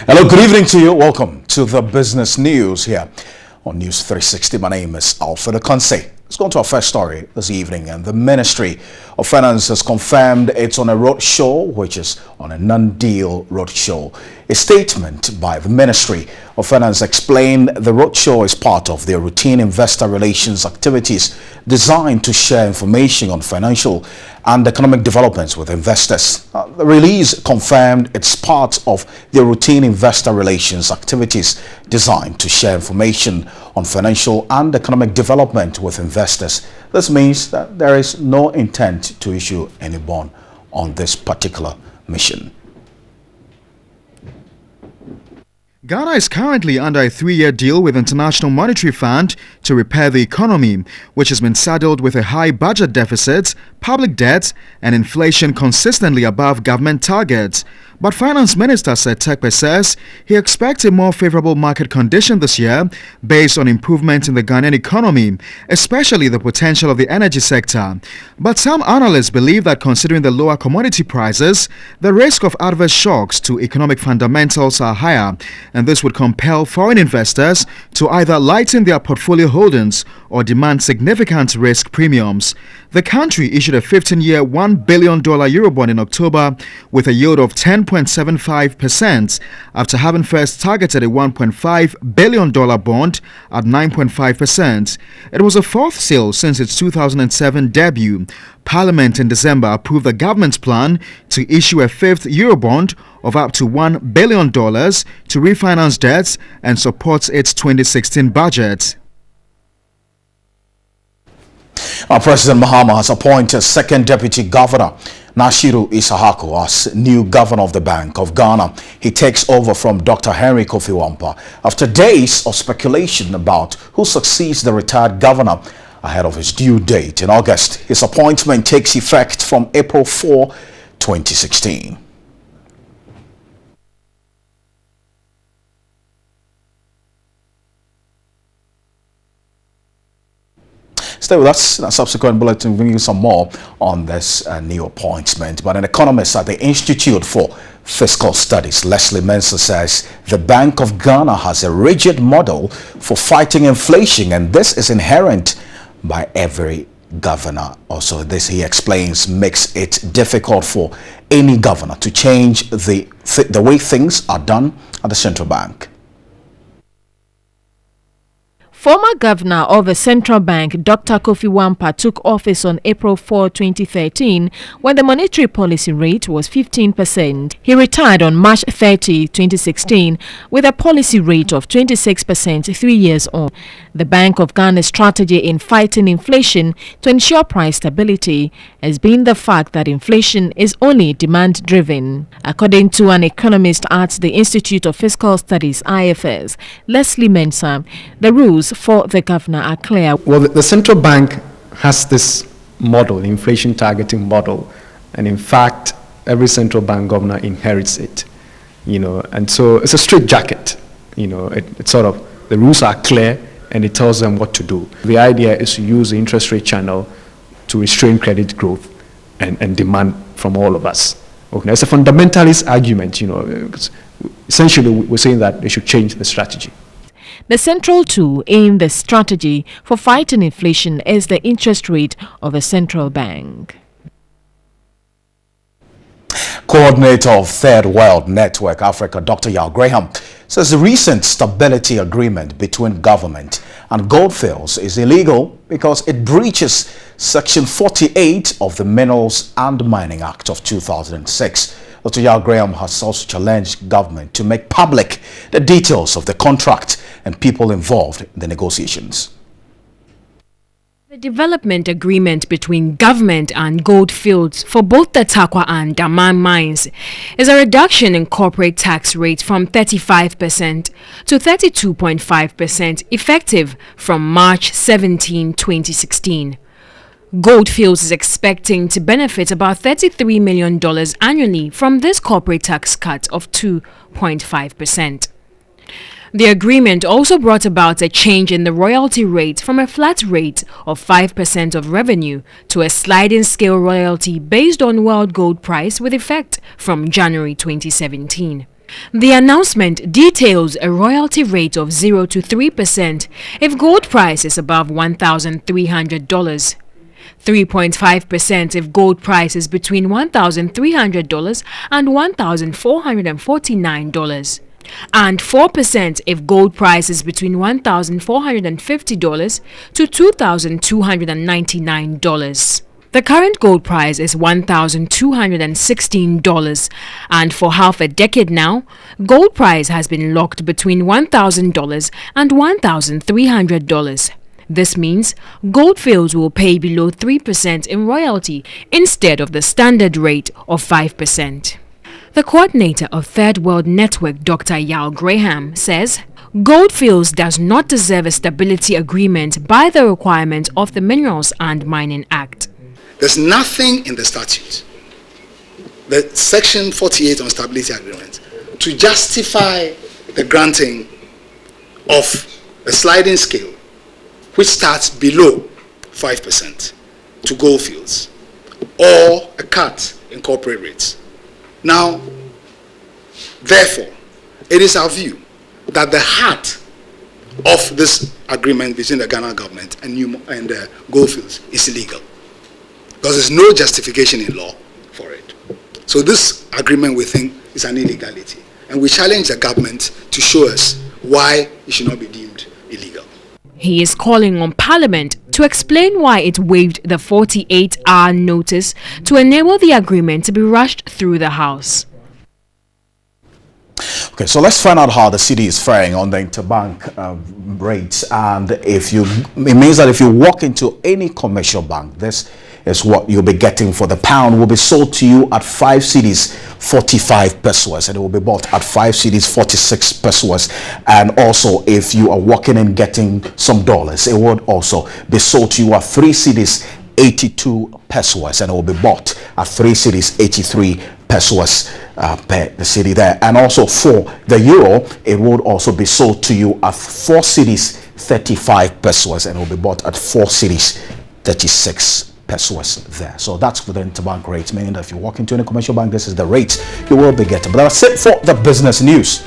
Hello, good evening to you. Welcome to the business news here on News 360. My name is Alfred Akonse. Let's go on to our first story this evening. And the Ministry of Finance has confirmed it's on a roadshow, which is on a non-deal roadshow. A statement by the Ministry of Finance explained the roadshow is part of their routine investor relations activities designed to share information on financial and economic developments with investors. The release confirmed it's part of their routine investor relations activities designed to share information on financial and economic development with investors. This means that there is no intent to issue any bond on this particular mission. Ghana is currently under a 3-year deal with International Monetary Fund to repair the economy, which has been saddled with a high budget deficit, public debt, and inflation consistently above government targets. But Finance Minister Seth Terkper says he expects a more favorable market condition this year based on improvement in the Ghanaian economy, especially the potential of the energy sector. But some analysts believe that considering the lower commodity prices, the risk of adverse shocks to economic fundamentals are higher, and this would compel foreign investors to either lighten their portfolio holdings or demand significant risk premiums. The country issued a 15-year $1 billion Eurobond in October with a yield of 10.75% after having first targeted a $1.5 billion bond at 9.5%. It was a fourth sale since its 2007 debut. Parliament in December approved the government's plan to issue a fifth Eurobond of up to $1 billion to refinance debts and supports its 2016 budget. Our President Mahama has appointed second deputy governor Nashiru Isahako as new governor of the Bank of Ghana. He takes over from Dr. Henry Kofi Wampa after days of speculation about who succeeds the retired governor ahead of his due date in August. His appointment takes effect from April 4, 2016. Stay with us in a subsequent bulletin. We'll bring you some more on this new appointment. But an economist at the Institute for Fiscal Studies, Leslie Mensah, says the Bank of Ghana has a rigid model for fighting inflation, and this is inherent by every governor. Also, this, he explains, makes it difficult for any governor to change the way things are done at the central bank. Former governor of the central bank, Dr. Kofi Wampa, took office on April 4, 2013, when the monetary policy rate was 15%. He retired on March 30, 2016, with a policy rate of 26% 3 years on. The Bank of Ghana's strategy in fighting inflation to ensure price stability has been the fact that inflation is only demand-driven. According to an economist at the Institute of Fiscal Studies, IFS, Leslie Mensah, the rules for the governor are clear. Well, the central bank has this model, inflation targeting model, and in fact, every central bank governor inherits it, and so it's a straitjacket, it's sort of, the rules are clear and it tells them what to do. The idea is to use the interest rate channel to restrain credit growth and demand from all of us. Okay, it's a fundamentalist argument, essentially we're saying that they should change the strategy. The central tool in the strategy for fighting inflation is the interest rate of the central bank. Coordinator of Third World Network Africa, Dr. Yao Graham, says the recent stability agreement between government and Goldfields is illegal because it breaches Section 48 of the Minerals and Mining Act of 2006. Dr. Yao Graham has also challenged government to make public the details of the contract and people involved in the negotiations. The development agreement between government and Goldfields for both the Takwa and Daman mines is a reduction in corporate tax rate from 35% to 32.5% effective from March 17, 2016. Goldfields is expecting to benefit about $33 million annually from this corporate tax cut of 2.5%. The agreement also brought about a change in the royalty rate from a flat rate of 5% of revenue to a sliding scale royalty based on world gold price with effect from January 2017. The announcement details a royalty rate of 0 to 3% if gold price is above $1,300, 3.5% if gold price is between $1,300 and $1,449, and 4% if gold price is between $1,450 to $2,299. The current gold price is $1,216, and for half a decade now, gold price has been locked between $1,000 and $1,300. This means Goldfields will pay below 3% in royalty instead of the standard rate of 5%. The coordinator of Third World Network, Dr. Yao Graham, says Goldfields does not deserve a stability agreement by the requirement of the Minerals and Mining Act. There's nothing in the statute, the Section 48 on Stability Agreement, to justify the granting of a sliding scale which starts below 5% to Goldfields, or a cut in corporate rates. Now, therefore, it is our view that the heart of this agreement between the Ghana government and Goldfields is illegal, because there's no justification in law for it. So this agreement, we think, is an illegality, and we challenge the government to show us why it should not be deemed illegal. He is calling on Parliament to explain why it waived the 48-hour notice to enable the agreement to be rushed through the House. Okay, so let's find out how the city is faring on the interbank rates, and it means that if you walk into any commercial bank, this is what you'll be getting. For the pound will be sold to you at 5 cedis 45 pesos, and it will be bought at 5 cedis 46 pesos. And also, if you are walking in getting some dollars, it would also be sold to you at 3 cedis 82 pesos, and it will be bought at 3 cedis 83 pesos per the city there. And also for the euro, it would also be sold to you at 4 cedis 35 pesos, and it will be bought at 4 cedis 36 pesos there. So that's for the interbank rate, meaning that if you walk into any commercial bank, this is the rate you will be getting. But that's it for the business news.